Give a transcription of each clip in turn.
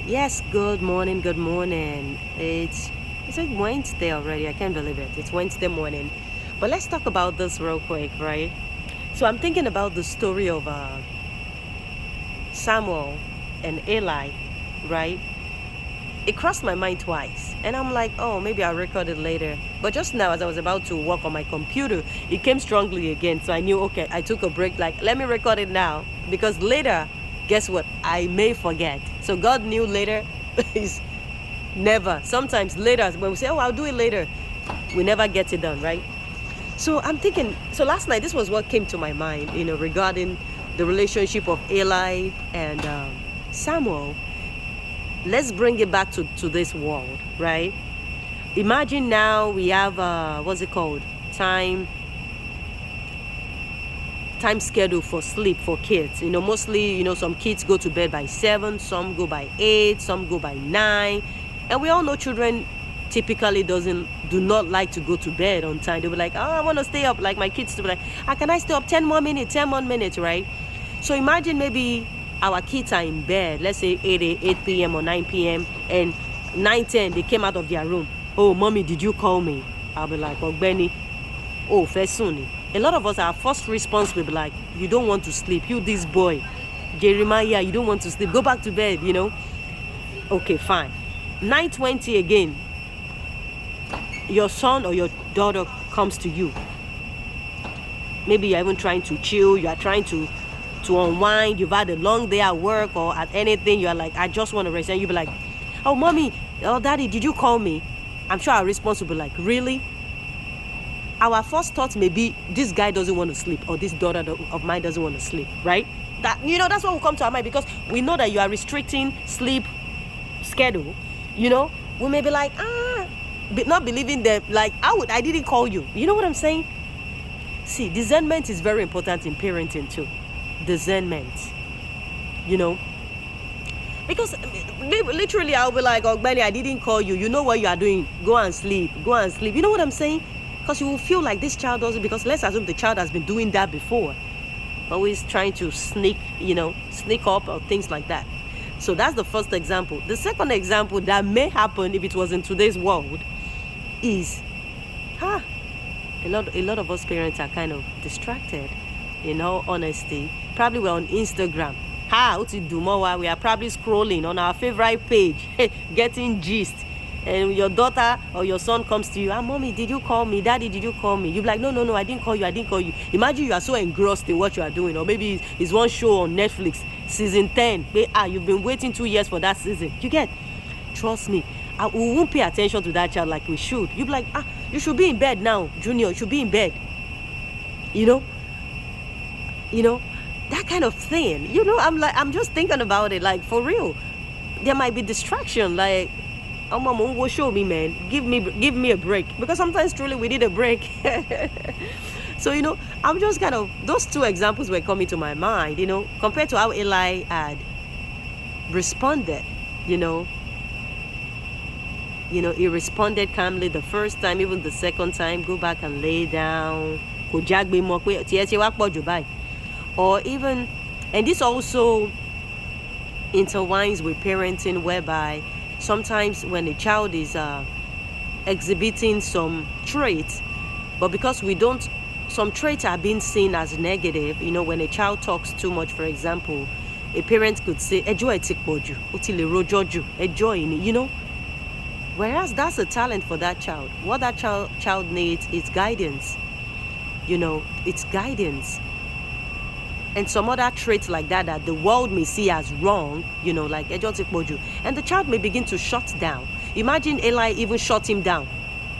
Yes, good morning, good morning. It's like Wednesday already. I can't believe it. It's Wednesday morning. But let's talk about this real quick, right? So I'm thinking about the story of Samuel and Eli, right? It crossed my mind twice. And I'm like, oh, maybe I'll record it later. But just now, as I was about to work on my computer, it came strongly again. So I knew, okay, I took a break. Like, let me record it now. Because later, guess what? I may forget. So God knew later is never. Sometimes later, when we say, oh, I'll do it later, we never get it done, right? So I'm thinking, so last night, this was what came to my mind, regarding the relationship of Eli and Samuel. Let's bring it back to this world, right? Imagine now we have what's it called, time schedule for sleep for kids. Mostly, some kids go to bed by 7, some go by 8, some go by 9, and we all know children typically do not like to go to bed on time. They'll be like, oh, I want to stay up. Like my kids to be like, can I stay up 10 more minutes, right? So imagine maybe our kids are in bed, let's say 8 p.m. or 9 p.m. and 9:10 they came out of their room. Oh, mommy, did you call me? I'll be like, oh, Benny, oh, Fesuni. A lot of us, our first response will be like, you don't want to sleep. You, this boy, Jeremiah, you don't want to sleep. Go back to bed, Okay, fine. 9:20 again, your son or your daughter comes to you. Maybe you're even trying to chill. You are trying to unwind. You've had a long day at work or at anything. You're like, I just want to rest. And you'll be like, oh, mommy, oh, daddy, did you call me? I'm sure our response will be like, really? Our first thought may be, this guy doesn't want to sleep, or this daughter of mine doesn't want to sleep, right? That's what will come to our mind, because we know that you are restricting sleep schedule. We may be like, but not believing that, like, I didn't call you. You know what I'm saying? See, discernment is very important in parenting too. Discernment, because literally I'll be like, oh, Benny, I didn't call you. You know what you are doing. Go and sleep. You know what I'm saying? Because you will feel like this child doesn't, because let's assume the child has been doing that before, always trying to sneak up or things like that. So that's the first example. The second example that may happen if it was in today's world is, a lot of us parents are kind of distracted, in all honesty. Probably we're on Instagram. We are probably scrolling on our favorite page, getting gist. And your daughter or your son comes to you, mommy, did you call me? Daddy, did you call me? You're like, no, I didn't call you. Imagine you are so engrossed in what you are doing. Or maybe it's one show on Netflix, season 10. You've been waiting 2 years for that season. You get? Trust me, we won't pay attention to that child like we should. You'll be like, you should be in bed now, Junior. You should be in bed. That kind of thing. I'm just thinking about it, like, for real. There might be distraction, like, oh, mama, go show me, man. Give me a break. Because sometimes truly we need a break. So, I'm just kind of, those two examples were coming to my mind, compared to how Eli had responded, he responded calmly the first time, even the second time, go back and lay down. Or even, and this also intertwines with parenting, whereby sometimes when a child is exhibiting some traits, but because some traits are being seen as negative, when a child talks too much, for example, a parent could say, enjoy, whereas that's a talent for that child. What that child needs is guidance. It's guidance. And some other traits like that the world may see as wrong, like Ejo, and the child may begin to shut down. Imagine Eli even shut him down.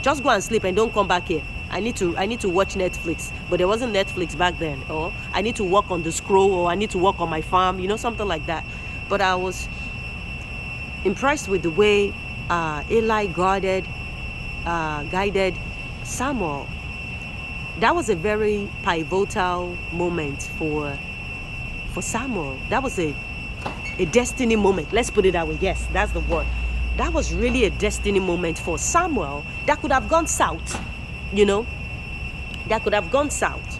Just go and sleep and don't come back here. I need to watch Netflix, but there wasn't Netflix back then. Or I need to work on the scroll, or I need to work on my farm, something like that. But I was impressed with the way Eli guided Samuel. That was a very pivotal moment for Samuel. That was a destiny moment. Let's put it that way. Yes, that's the word. That was really a destiny moment for Samuel that could have gone south. That could have gone south.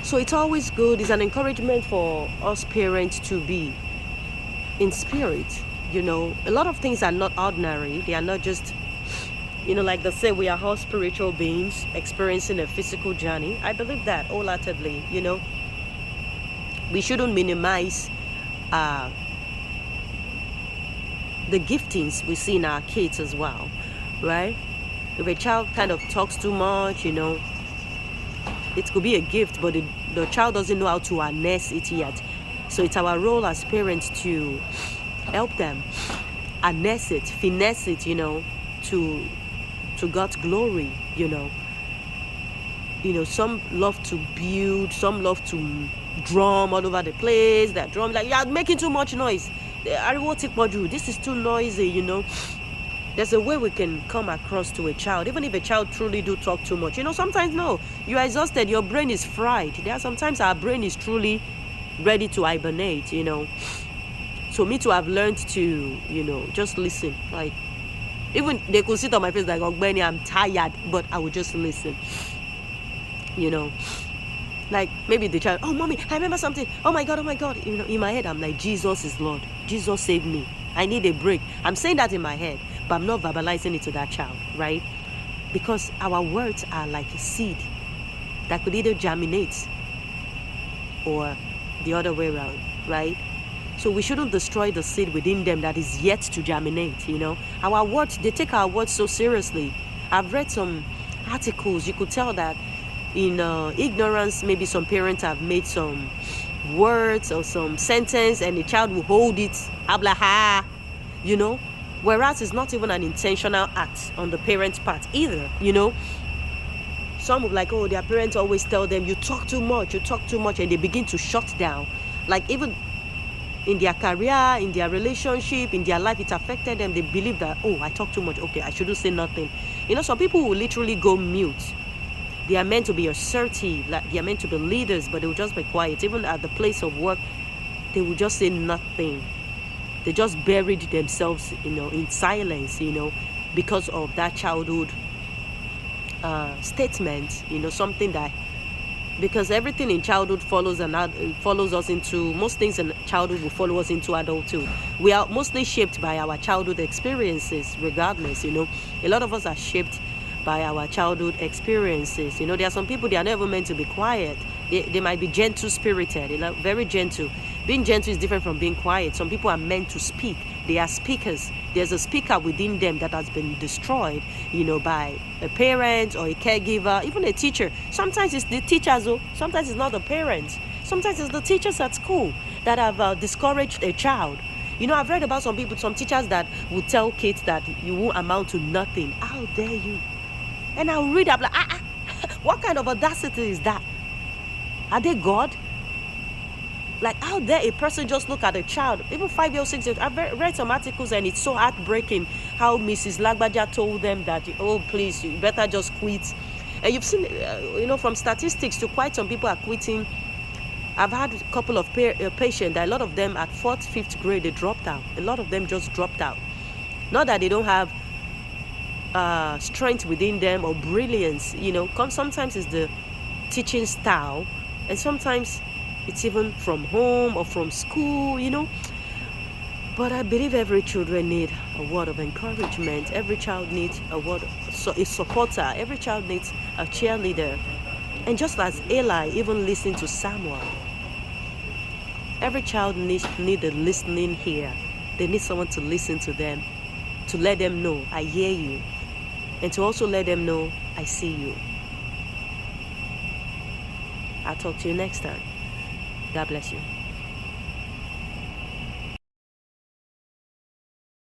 So it's always good. It's an encouragement for us parents to be in spirit. A lot of things are not ordinary. They are not just, like they say, we are all spiritual beings experiencing a physical journey. I believe that wholeheartedly. We shouldn't minimize the giftings we see in our kids as well, right? If a child kind of talks too much, it could be a gift, but the child doesn't know how to harness it yet. So it's our role as parents to help them harness it, finesse it, to God's glory. Some love to build, some love to drum all over the place. That drum, like, you're making too much noise. This is too noisy. There's a way we can come across to a child, even if a child truly do talk too much. Sometimes, no, you are exhausted, your brain is fried. There are sometimes our brain is truly ready to hibernate. So me to have learned to, just listen. Like, even they could sit on my face like, oh, Benny, I'm tired, but I would just listen. Like, maybe the child, oh, mommy, I remember something. Oh my God. In my head, I'm like, Jesus is Lord. Jesus save me. I need a break. I'm saying that in my head, but I'm not verbalizing it to that child, right? Because our words are like a seed that could either germinate or the other way around, right? So we shouldn't destroy the seed within them that is yet to germinate. Our words, they take our words so seriously. I've read some articles. You could tell that in ignorance, maybe some parents have made some words or some sentence and the child will hold it, habla, whereas it's not even an intentional act on the parent's part either. Some will be like, oh, their parents always tell them, you talk too much, and they begin to shut down. Like, even in their career, in their relationship, in their life, it affected them. They believe that, oh, I talk too much, okay, I shouldn't say nothing. Some people will literally go mute. They are meant to be assertive, like they are meant to be leaders, but they will just be quiet. Even at the place of work, they will just say nothing. They just buried themselves, in silence, because of that childhood statement, something that, because everything in childhood follows us into, most things in childhood will follow us into adulthood. We are mostly shaped by our childhood experiences, regardless. A lot of us are shaped by our childhood experiences. There are some people, they are never meant to be quiet. They might be gentle spirited, very gentle. Being gentle is different from being quiet. Some people are meant to speak. They are speakers. There's a speaker within them that has been destroyed, by a parent or a caregiver, even a teacher. Sometimes it's the teachers, sometimes it's not the parents. Sometimes it's the teachers at school that have discouraged a child. I've read about some teachers that will tell kids that you won't amount to nothing. How dare you? And I'll read, I'm like, what kind of audacity is that? Are they God? Like, how dare a person just look at a child, even 5 years, 6 years? I've read some articles and it's so heartbreaking how Mrs. Lagbaja told them that, oh, please, you better just quit. And you've seen, from statistics to quite some people are quitting. I've had a couple of patients that a lot of them at 4th, 5th grade, they dropped out. A lot of them just dropped out. Not that they don't have strength within them or brilliance, sometimes it's the teaching style, and sometimes it's even from home or from school, But I believe every children need a word of encouragement. Every child needs a supporter. Every child needs a cheerleader. And just as Eli even listened to Samuel, every child needs a listening ear. They need someone to listen to them, to let them know, I hear you. And to also let them know, I see you. I'll talk to you next time. God bless you.